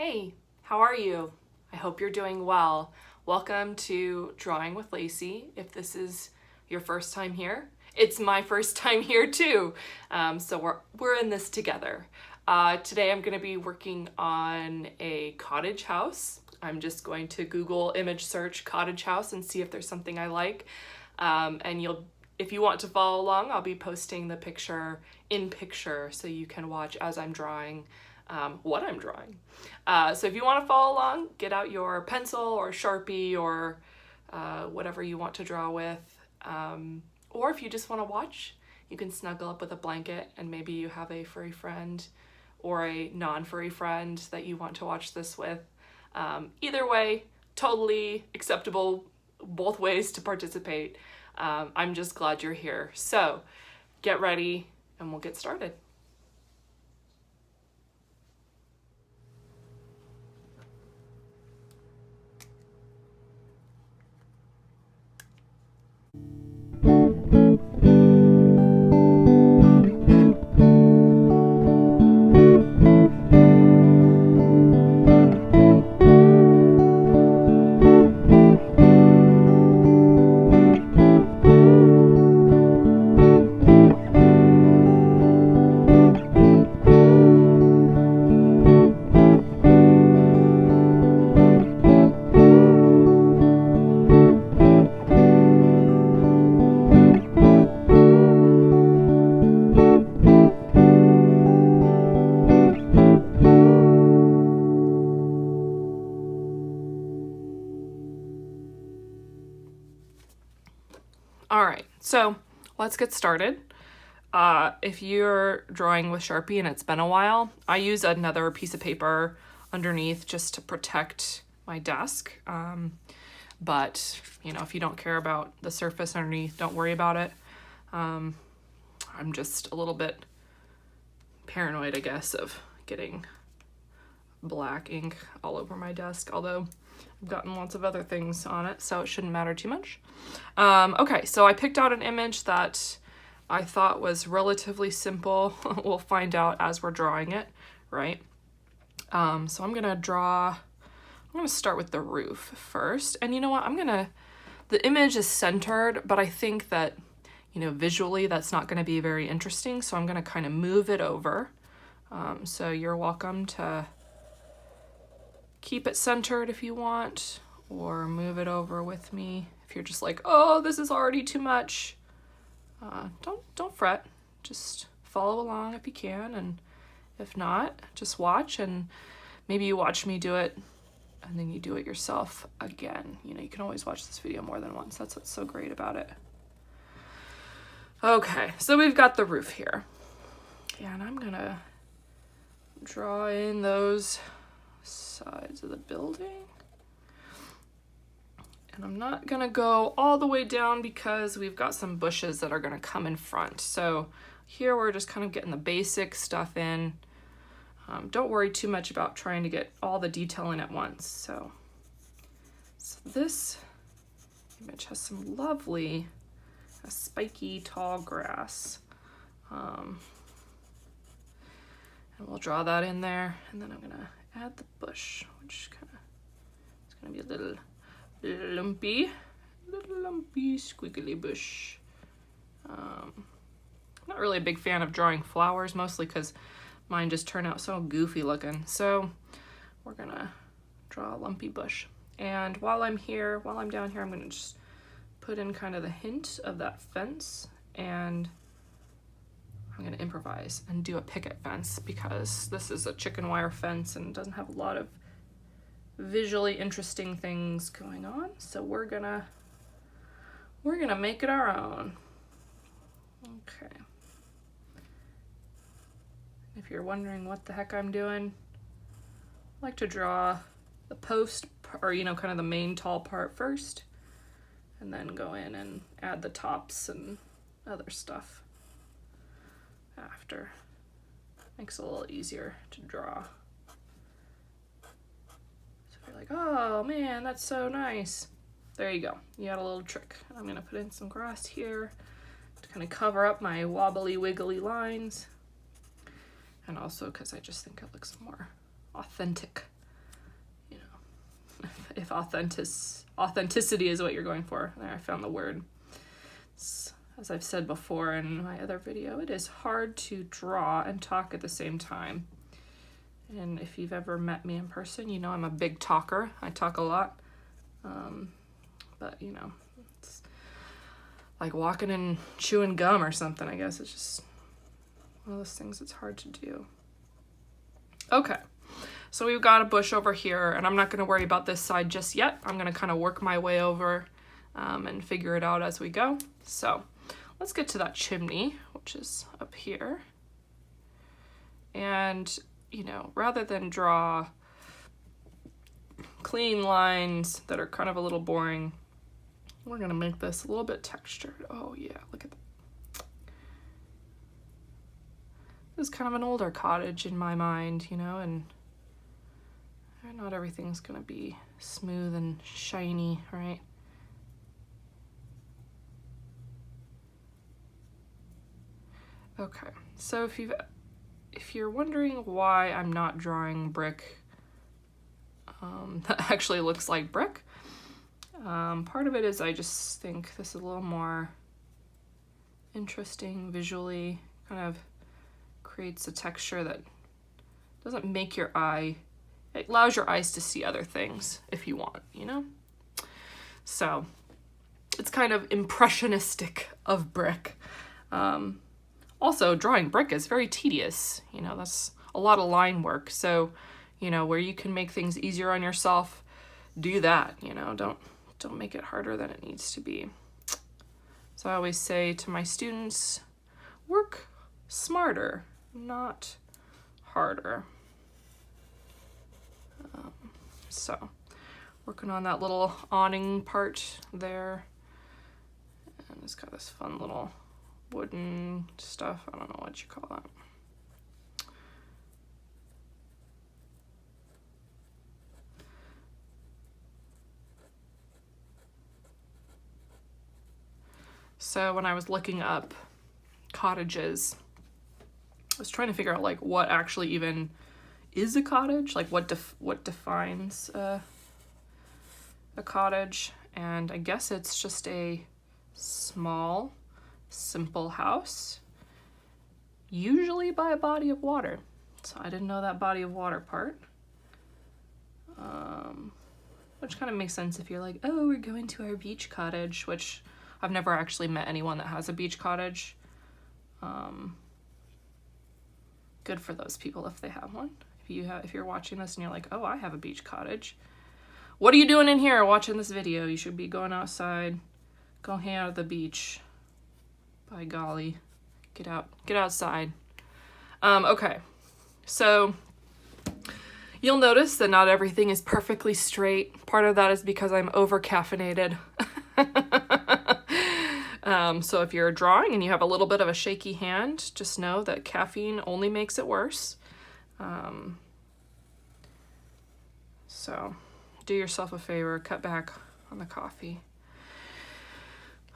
Hey, how are you? I hope you're doing well. Welcome to Drawing with Lacey. If this is your first time here, it's my first time here too. So we're in this together. Today I'm going to be working on a cottage house. I'm just going to Google image search cottage house and see if there's something I like. If you want to follow along, I'll be posting the picture in picture so you can watch as I'm drawing what I'm drawing. So if you want to follow along, get out your pencil or Sharpie or whatever you want to draw with. Or if you just want to watch, you can snuggle up with a blanket and maybe you have a furry friend or a non-furry friend that you want to watch this with. Either way, totally acceptable, both ways to participate. I'm just glad you're here. So get ready and we'll get started. All right, so let's get started. If you're drawing with Sharpie and it's been a while, I use another piece of paper underneath just to protect my desk. But, if you don't care about the surface underneath, don't worry about it. I'm just a little bit paranoid, I guess, of getting black ink all over my desk, although I've gotten lots of other things on it, so it shouldn't matter too much. Okay, so I picked out an image that I thought was relatively simple. We'll find out as we're drawing it, right? So I'm gonna start with the roof first. And you know what, the image is centered, but I think that, visually that's not gonna be very interesting, so I'm gonna kind of move it over. So you're welcome to keep it centered if you want, or move it over with me if you're just like, oh, this is already too much. Don't fret, just follow along if you can, and if not, just watch, and maybe you watch me do it and then you do it yourself again. You can always watch this video more than once. That's what's so great about it. Okay, so we've got the roof here, and I'm gonna draw in those sides of the building. And I'm not gonna go all the way down because we've got some bushes that are gonna come in front. So here we're just kind of getting the basic stuff in. Don't worry too much about trying to get all the detail in at once. So this image has some lovely spiky tall grass. And we'll draw that in there, and then I'm gonna add the bush, which it's gonna be a little lumpy squiggly bush. I'm not really a big fan of drawing flowers, mostly because mine just turn out so goofy looking. So we're gonna draw a lumpy bush. And while I'm down here, I'm gonna just put in kind of the hint of that fence, and I'm gonna improvise and do a picket fence because this is a chicken wire fence and doesn't have a lot of visually interesting things going on. So we're gonna make it our own. Okay. If you're wondering what the heck I'm doing, I like to draw the post, or kind of the main tall part first, and then go in and add the tops and other stuff after. Makes it a little easier to draw. So if you're like, oh man, that's so nice, there you go, you got a little trick. I'm gonna put in some grass here to kind of cover up my wobbly wiggly lines, and also because I just think it looks more authentic if authenticity is what you're going for. There, I found the word. As I've said before in my other video, it is hard to draw and talk at the same time. And if you've ever met me in person, you know I'm a big talker. I talk a lot. But, you know, it's like walking and chewing gum or something, I guess. It's just one of those things that's hard to do. Okay, so we've got a bush over here, and I'm not going to worry about this side just yet. I'm going to kind of work my way over and figure it out as we go. So let's get to that chimney, which is up here. And, you know, rather than draw clean lines that are kind of a little boring, we're going to make this a little bit textured. Oh yeah, look at that. This is kind of an older cottage in my mind, you know, and not everything's going to be smooth and shiny, right? Okay, so if you're wondering why I'm not drawing brick that actually looks like brick, part of it is I just think this is a little more interesting visually, kind of creates a texture that doesn't make your eye, it allows your eyes to see other things if you want, you know? So it's kind of impressionistic of brick. Also, drawing brick is very tedious, you know, that's a lot of line work. So, you know, where you can make things easier on yourself, do that, you know, don't make it harder than it needs to be. So I always say to my students, work smarter, not harder. So working on that little awning part there, and it's got this fun little wooden stuff. I don't know what you call that. So when I was looking up cottages, I was trying to figure out like what actually even is a cottage, like what defines a cottage, and I guess it's just a small, simple house, usually by a body of water. So I didn't know that body of water part, which kind of makes sense if you're like, oh, we're going to our beach cottage, which I've never actually met anyone that has a beach cottage. Good for those people if they have one. If you're watching this and you're like, oh, I have a beach cottage, what are you doing in here watching this video? You should be going outside, go hang out at the beach. By golly, get outside. Okay, so you'll notice that not everything is perfectly straight. Part of that is because I'm over caffeinated. So if you're drawing and you have a little bit of a shaky hand, just know that caffeine only makes it worse. So do yourself a favor, cut back on the coffee.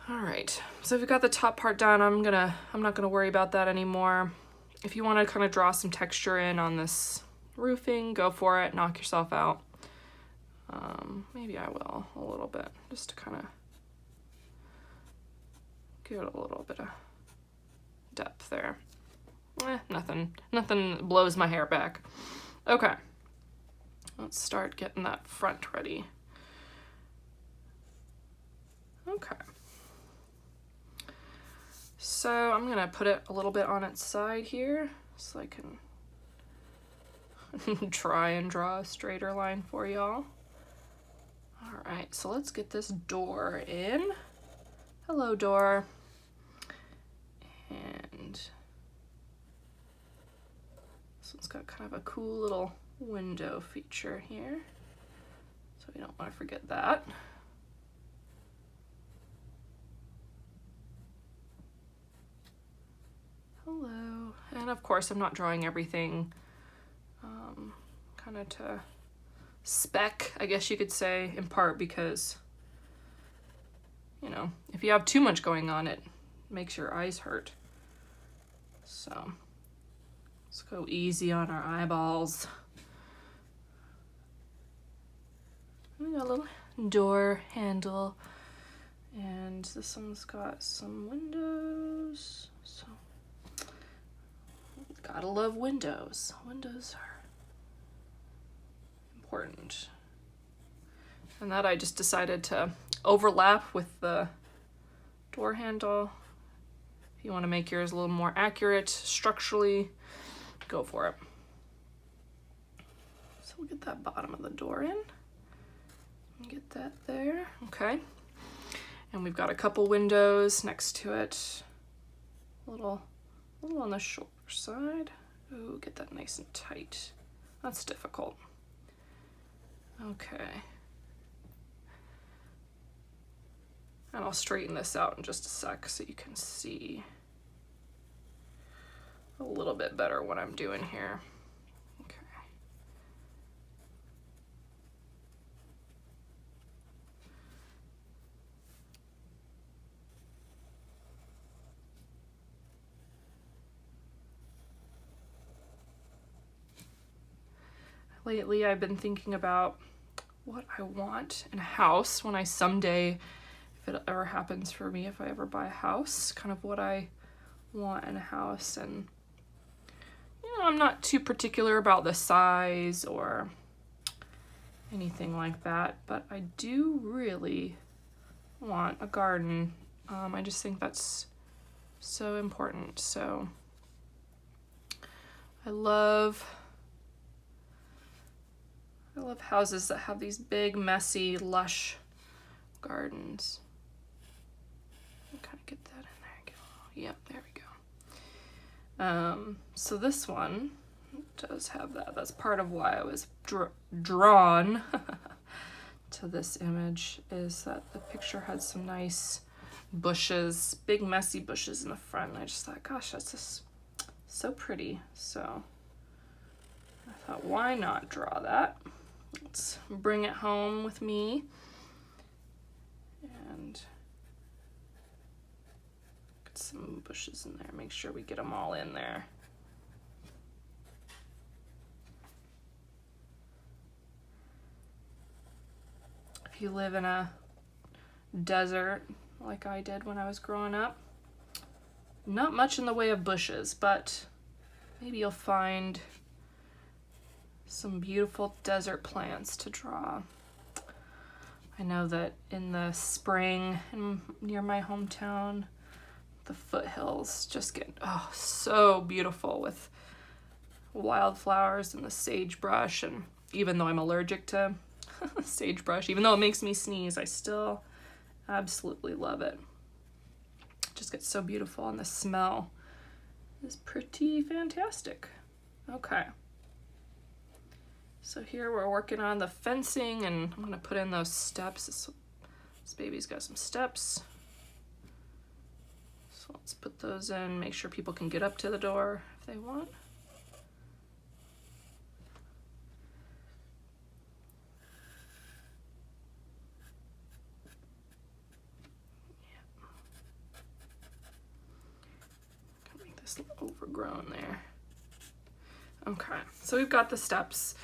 All right, so we've got the top part done. I'm not gonna worry about that anymore. If you want to kind of draw some texture in on this roofing, go for it, knock yourself out. Maybe I will a little bit, just to kind of give it a little bit of depth there. Nothing blows my hair back. Okay, let's start getting that front ready. Okay. So I'm gonna put it a little bit on its side here so I can try and draw a straighter line for y'all. All right, so let's get this door in. Hello, door. And this one's got kind of a cool little window feature here, so we don't want to forget that. Hello. And of course I'm not drawing everything kind of to spec, I guess you could say, in part because, you know, if you have too much going on, it makes your eyes hurt. So let's go easy on our eyeballs. We got a little door handle, and this one's got some windows. So gotta love windows. Windows are important. And that I just decided to overlap with the door handle. If you want to make yours a little more accurate structurally, go for it. So we'll get that bottom of the door in. Get that there, okay. And we've got a couple windows next to it. A little on the shoulder side. Ooh, get that nice and tight. That's difficult. Okay. And I'll straighten this out in just a sec so you can see a little bit better what I'm doing here. Okay. Lately, I've been thinking about what I want in a house when I someday, if it ever happens for me, if I ever buy a house, kind of what I want in a house. And, you know, I'm not too particular about the size or anything like that, but I do really want a garden. I just think that's so important. So I love houses that have these big, messy, lush gardens. I'll kind of get that in there. Yep, there we go. So this one does have that. That's part of why I was drawn to this image, is that the picture had some nice bushes, big, messy bushes in the front. And I just thought, gosh, that's just so pretty. So I thought, why not draw that? Let's bring it home with me and get some bushes in there. Make sure we get them all in there. If you live in a desert like I did when I was growing up, not much in the way of bushes, but maybe you'll find some beautiful desert plants to draw. I know that in the spring near my hometown, the foothills just get so beautiful with wildflowers and the sagebrush. And even though I'm allergic to sagebrush, even though it makes me sneeze, I still absolutely love it. It just gets so beautiful, and the smell is pretty fantastic. Okay. So here we're working on the fencing, and I'm gonna put in those steps. This baby's got some steps. So let's put those in, make sure people can get up to the door if they want. Gonna make this overgrown there. Okay, so we've got the steps.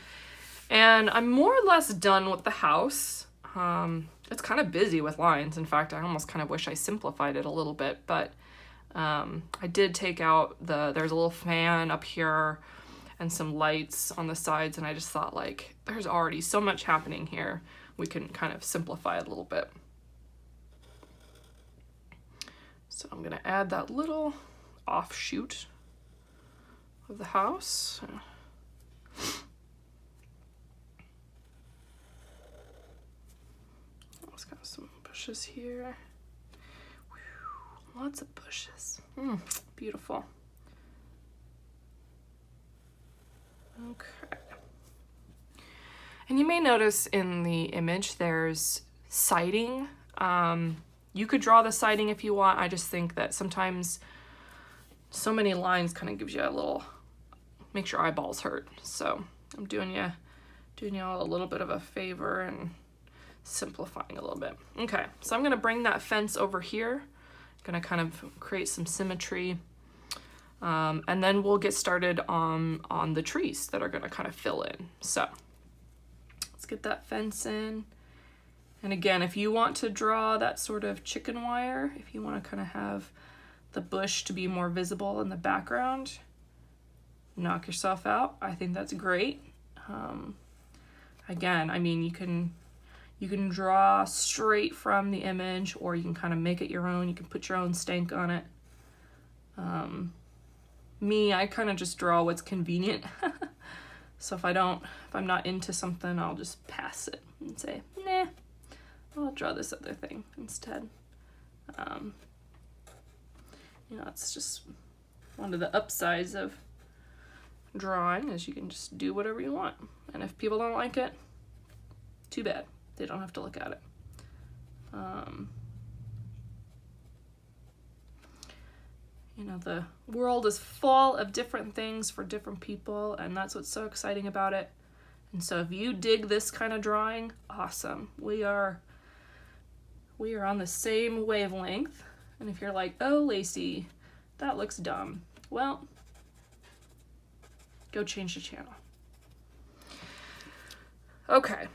And I'm more or less done with the house. It's kind of busy with lines. In fact, I almost kind of wish I simplified it a little bit, but I did take out there's a little fan up here and some lights on the sides, and I just thought, like, there's already so much happening here. We can kind of simplify it a little bit. So I'm gonna add that little offshoot of the house. It's got some bushes here. Whew, lots of bushes. Beautiful. Okay. And you may notice in the image there's siding. You could draw the siding if you want. I just think that sometimes so many lines kind of gives you a little, makes your eyeballs hurt. So I'm doing you all a little bit of a favor and simplifying a little bit. Okay, so I'm gonna bring that fence over here. Gonna kind of create some symmetry. And then we'll get started on the trees that are gonna kind of fill in. So let's get that fence in. And again, if you want to draw that sort of chicken wire, if you want to kind of have the bush to be more visible in the background, knock yourself out. I think that's great. Again, I mean, you can draw straight from the image, or you can kind of make it your own. You can put your own stank on it. I kind of just draw what's convenient. So if I'm not into something, I'll just pass it and say, nah, I'll draw this other thing instead. It's just one of the upsides of drawing, is you can just do whatever you want. And if people don't like it, too bad. They don't have to look at it. The world is full of different things for different people, and that's what's so exciting about it. And so if you dig this kind of drawing, awesome. We are on the same wavelength. And if you're like, oh, Lacey, that looks dumb, well, go change the channel. Okay,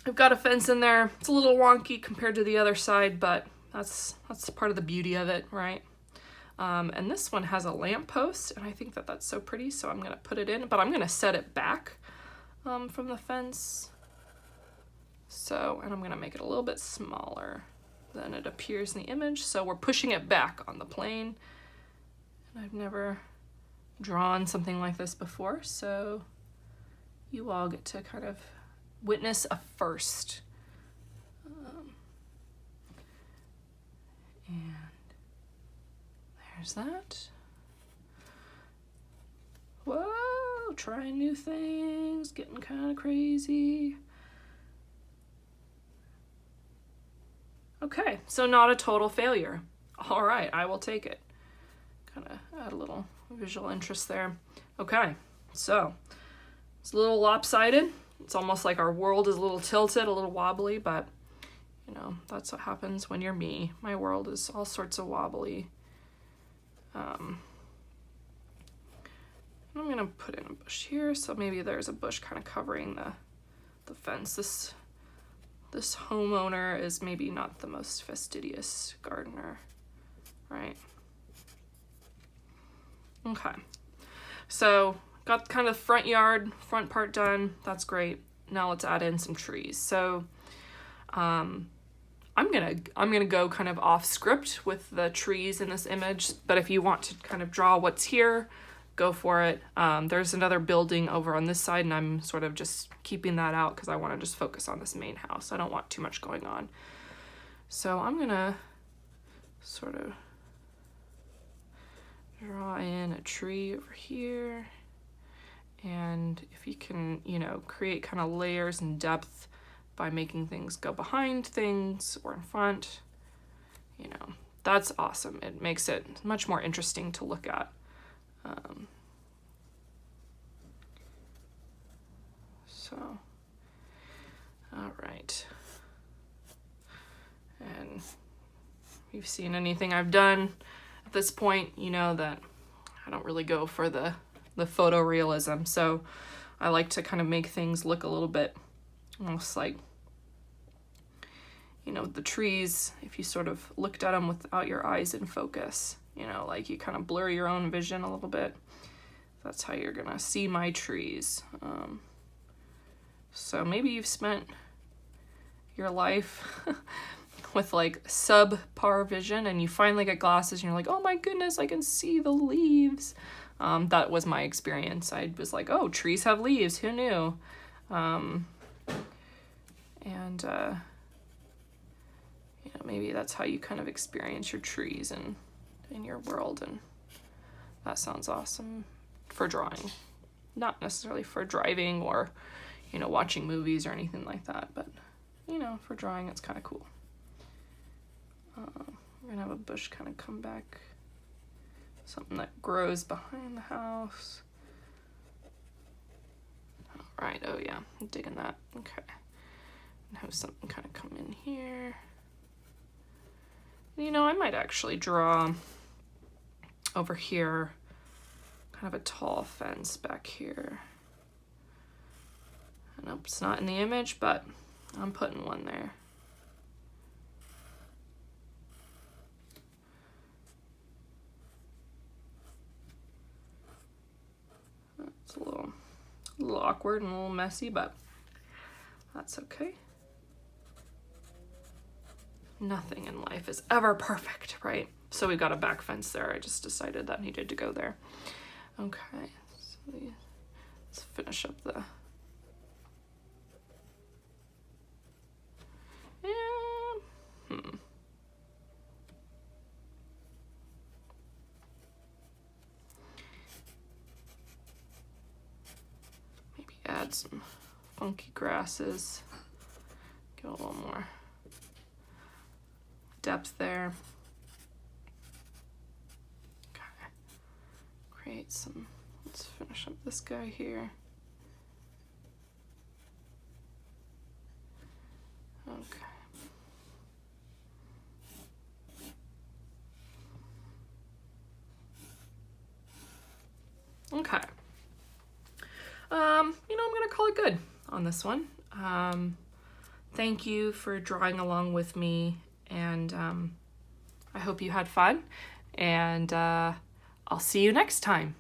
I've got a fence in there. It's a little wonky compared to the other side, but that's part of the beauty of it, right? And this one has a lamppost, and I think that that's so pretty, so I'm gonna put it in, but I'm gonna set it back from the fence. And I'm gonna make it a little bit smaller than it appears in the image. So we're pushing it back on the plane. And I've never drawn something like this before, so you all get to kind of witness a first. And there's that. Whoa, trying new things, getting kind of crazy. Okay, so not a total failure. All right, I will take it. Kind of add a little visual interest there. Okay, so it's a little lopsided. It's almost like our world is a little tilted, a little wobbly, but that's what happens when you're me. My world is all sorts of wobbly. I'm gonna put in a bush here, so maybe there's a bush kind of covering the fence. This homeowner is maybe not the most fastidious gardener, right? Okay, so got kind of front part done. That's great. Now let's add in some trees. So I'm gonna go kind of off script with the trees in this image, but if you want to kind of draw what's here, go for it. There's another building over on this side, and I'm sort of just keeping that out because I want to just focus on this main house. I don't want too much going on. So I'm gonna sort of draw in a tree over here. And if you can, create kind of layers and depth by making things go behind things or in front, that's awesome. It makes it much more interesting to look at. All right. And if you've seen anything I've done at this point, you know that I don't really go for the photorealism. So I like to kind of make things look a little bit almost like, the trees, if you sort of looked at them without your eyes in focus, like you kind of blur your own vision a little bit. That's how you're gonna see my trees. So maybe you've spent your life with like subpar vision and you finally get glasses and you're like, oh my goodness, I can see the leaves. That was my experience. I was like, oh, trees have leaves, who knew? Maybe that's how you kind of experience your trees and in your world, and that sounds awesome for drawing. Not necessarily for driving or, watching movies or anything like that, but, for drawing, it's kind of cool. We're gonna have a bush kind of come back, something that grows behind the house. All right, oh yeah, I'm digging that, okay. And have something kind of come in here. I might actually draw over here kind of a tall fence back here. I know it's not in the image, but I'm putting one there. A little awkward and a little messy, but that's okay. Nothing in life is ever perfect, right? So we got a back fence there. I just decided that needed to go there. Okay, so let's finish up the... Maybe add some funky grasses. Get a little more depth there. Okay. Create some, let's finish up this guy here. Okay. Okay. You know, I'm gonna call it good on this one. Thank you for drawing along with me, and I hope you had fun, and I'll see you next time.